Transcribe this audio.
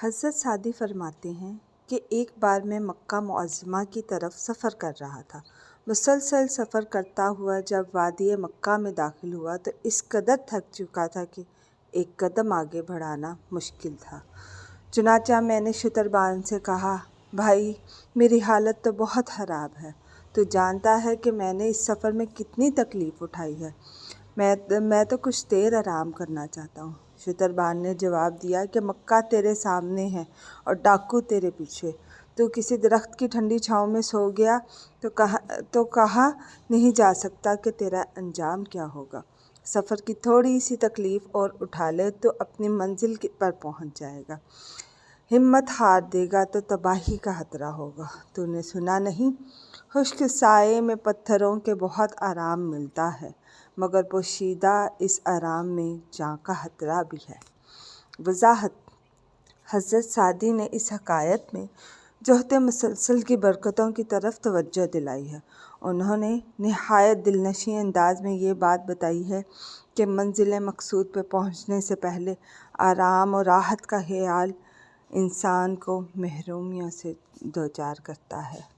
حضرت سعدی فرماتے ہیں کہ ایک بار میں مکہ معظمہ کی طرف سفر کر رہا تھا۔ مسلسل سفر کرتا ہوا جب وادی مکہ میں داخل ہوا تو اس قدر تھک چکا تھا کہ ایک قدم آگے بڑھانا مشکل تھا۔ چنانچہ میں نے شتربان سے کہا، بھائی میری حالت تو بہت خراب ہے، تو جانتا ہے کہ میں نے اس سفر میں کتنی تکلیف اٹھائی ہے، میں تو کچھ دیر آرام کرنا چاہتا ہوں۔ شتربان نے جواب دیا کہ مکہ تیرے سامنے ہے اور ڈاکو تیرے پیچھے، تو کسی درخت کی ٹھنڈی چھاؤں میں سو گیا تو کہا نہیں جا سکتا کہ تیرا انجام کیا ہوگا۔ سفر کی تھوڑی سی تکلیف اور اٹھا لے تو اپنی منزل پر پہنچ جائے گا، ہمت ہار دے گا تو تباہی کا خطرہ ہوگا۔ تو نے سنا نہیں، خشک سائے میں پتھروں کے بہت آرام ملتا ہے، مگر پوشیدہ اس آرام میں جاں کا خطرہ بھی ہے۔ وضاحت: حضرت سعدی نے اس حکایت میں جہد مسلسل کی برکتوں کی طرف توجہ دلائی ہے۔ انہوں نے نہایت دلنشیں انداز میں یہ بات بتائی ہے کہ منزل مقصود پہ پہنچنے سے پہلے آرام اور راحت کا خیال انسان کو محرومیوں سے دوچار کرتا ہے۔